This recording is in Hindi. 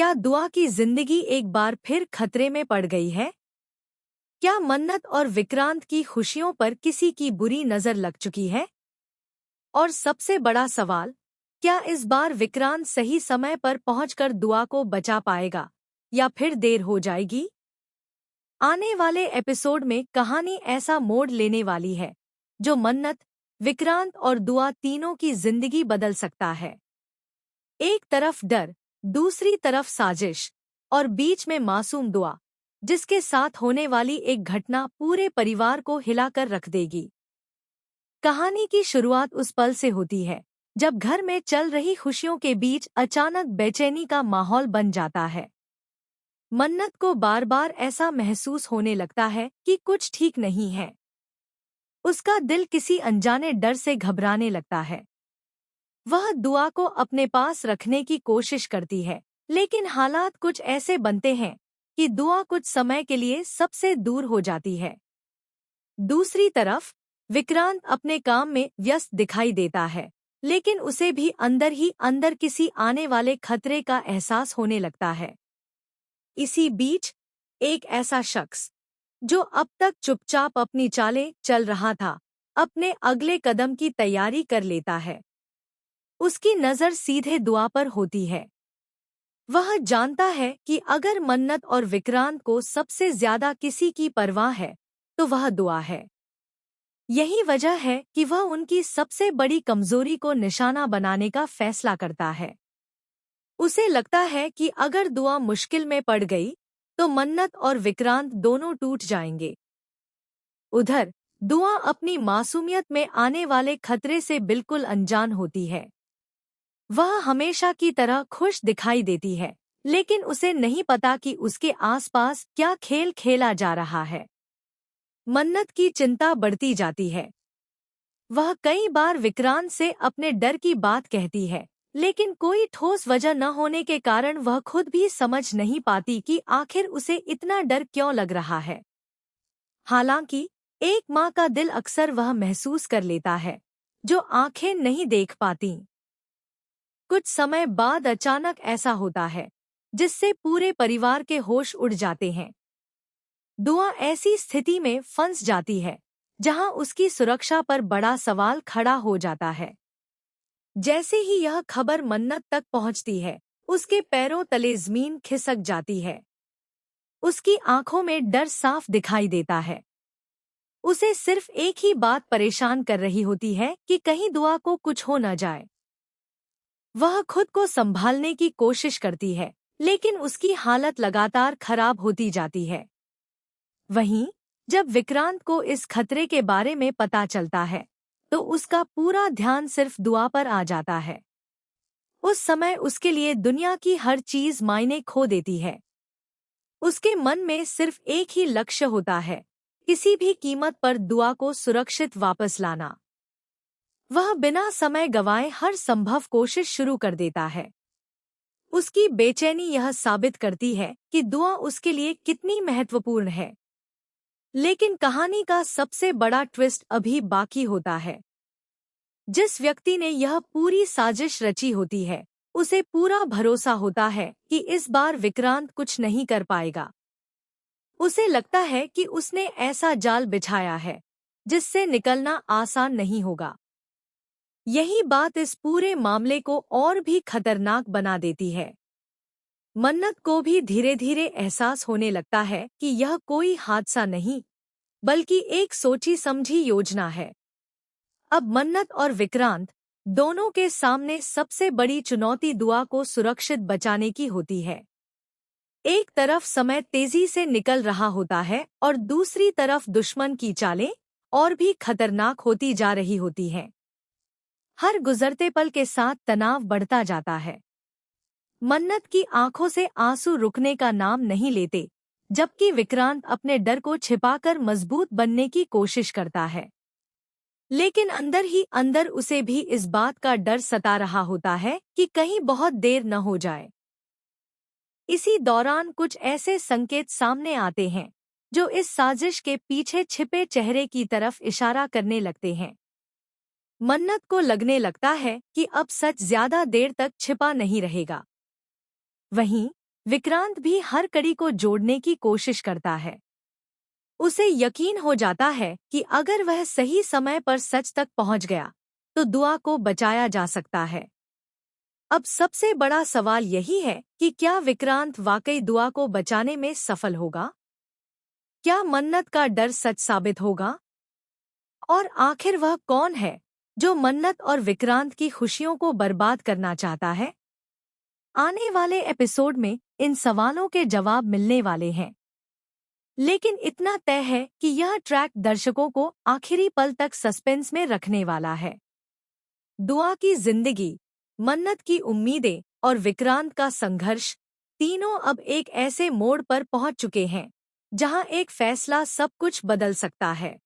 क्या दुआ की जिंदगी एक बार फिर खतरे में पड़ गई है? क्या मन्नत और विक्रांत की खुशियों पर किसी की बुरी नजर लग चुकी है? और सबसे बड़ा सवाल, क्या इस बार विक्रांत सही समय पर पहुंचकर दुआ को बचा पाएगा या फिर देर हो जाएगी? आने वाले एपिसोड में कहानी ऐसा मोड़ लेने वाली है जो मन्नत, विक्रांत और दुआ तीनों की जिंदगी बदल सकता है। एक तरफ डर, दूसरी तरफ साजिश और बीच में मासूम दुआ, जिसके साथ होने वाली एक घटना पूरे परिवार को हिलाकर रख देगी। कहानी की शुरुआत उस पल से होती है जब घर में चल रही खुशियों के बीच अचानक बेचैनी का माहौल बन जाता है। मन्नत को बार बार ऐसा महसूस होने लगता है कि कुछ ठीक नहीं है। उसका दिल किसी अनजाने डर से घबराने लगता है। वह दुआ को अपने पास रखने की कोशिश करती है, लेकिन हालात कुछ ऐसे बनते हैं कि दुआ कुछ समय के लिए सबसे दूर हो जाती है। दूसरी तरफ विक्रांत अपने काम में व्यस्त दिखाई देता है, लेकिन उसे भी अंदर ही अंदर किसी आने वाले खतरे का एहसास होने लगता है। इसी बीच एक ऐसा शख्स जो अब तक चुपचाप अपनी चालें चल रहा था, अपने अगले कदम की तैयारी कर लेता है। उसकी नज़र सीधे दुआ पर होती है। वह जानता है कि अगर मन्नत और विक्रांत को सबसे ज्यादा किसी की परवाह है तो वह दुआ है। यही वजह है कि वह उनकी सबसे बड़ी कमजोरी को निशाना बनाने का फैसला करता है। उसे लगता है कि अगर दुआ मुश्किल में पड़ गई तो मन्नत और विक्रांत दोनों टूट जाएंगे। उधर दुआ अपनी मासूमियत में आने वाले खतरे से बिल्कुल अनजान होती है। वह हमेशा की तरह खुश दिखाई देती है, लेकिन उसे नहीं पता कि उसके आसपास क्या खेल खेला जा रहा है। मन्नत की चिंता बढ़ती जाती है। वह कई बार विक्रांत से अपने डर की बात कहती है, लेकिन कोई ठोस वजह न होने के कारण वह खुद भी समझ नहीं पाती कि आखिर उसे इतना डर क्यों लग रहा है। हालांकि एक माँ का दिल अक्सर वह महसूस कर लेता है जो आंखें नहीं देख पाती। कुछ समय बाद अचानक ऐसा होता है जिससे पूरे परिवार के होश उड़ जाते हैं। दुआ ऐसी स्थिति में फंस जाती है जहां उसकी सुरक्षा पर बड़ा सवाल खड़ा हो जाता है। जैसे ही यह खबर मन्नत तक पहुंचती है, उसके पैरों तले जमीन खिसक जाती है। उसकी आंखों में डर साफ दिखाई देता है। उसे सिर्फ एक ही बात परेशान कर रही होती है कि कहीं दुआ को कुछ हो न जाए। वह खुद को संभालने की कोशिश करती है, लेकिन उसकी हालत लगातार खराब होती जाती है। वहीं जब विक्रांत को इस खतरे के बारे में पता चलता है तो उसका पूरा ध्यान सिर्फ दुआ पर आ जाता है। उस समय उसके लिए दुनिया की हर चीज मायने खो देती है। उसके मन में सिर्फ एक ही लक्ष्य होता है, किसी भी कीमत पर दुआ को सुरक्षित वापस लाना। वह बिना समय गंवाए हर संभव कोशिश शुरू कर देता है। उसकी बेचैनी यह साबित करती है कि दुआ उसके लिए कितनी महत्वपूर्ण है। लेकिन कहानी का सबसे बड़ा ट्विस्ट अभी बाकी होता है। जिस व्यक्ति ने यह पूरी साजिश रची होती है, उसे पूरा भरोसा होता है कि इस बार विक्रांत कुछ नहीं कर पाएगा। उसे लगता है कि उसने ऐसा जाल बिछाया है जिससे निकलना आसान नहीं होगा। यही बात इस पूरे मामले को और भी खतरनाक बना देती है। मन्नत को भी धीरे धीरे एहसास होने लगता है कि यह कोई हादसा नहीं, बल्कि एक सोची समझी योजना है। अब मन्नत और विक्रांत दोनों के सामने सबसे बड़ी चुनौती दुआ को सुरक्षित बचाने की होती है। एक तरफ समय तेजी से निकल रहा होता है और दूसरी तरफ दुश्मन की चालें और भी खतरनाक होती जा रही होती हैं। हर गुजरते पल के साथ तनाव बढ़ता जाता है। मन्नत की आंखों से आंसू रुकने का नाम नहीं लेते, जबकि विक्रांत अपने डर को छिपाकर मजबूत बनने की कोशिश करता है। लेकिन अंदर ही अंदर उसे भी इस बात का डर सता रहा होता है कि कहीं बहुत देर न हो जाए। इसी दौरान कुछ ऐसे संकेत सामने आते हैं जो इस साजिश के पीछे छिपे चेहरे की तरफ इशारा करने लगते हैं। मन्नत को लगने लगता है कि अब सच ज्यादा देर तक छिपा नहीं रहेगा। वहीं विक्रांत भी हर कड़ी को जोड़ने की कोशिश करता है। उसे यकीन हो जाता है कि अगर वह सही समय पर सच तक पहुंच गया तो दुआ को बचाया जा सकता है। अब सबसे बड़ा सवाल यही है कि क्या विक्रांत वाकई दुआ को बचाने में सफल होगा? क्या मन्नत का डर सच साबित होगा? और आखिर वह कौन है जो मन्नत और विक्रांत की खुशियों को बर्बाद करना चाहता है? आने वाले एपिसोड में इन सवालों के जवाब मिलने वाले हैं। लेकिन इतना तय है कि यह ट्रैक दर्शकों को आखिरी पल तक सस्पेंस में रखने वाला है। दुआ की जिंदगी, मन्नत की उम्मीदें और विक्रांत का संघर्ष, तीनों अब एक ऐसे मोड़ पर पहुंच चुके हैं जहां एक फैसला सब कुछ बदल सकता है।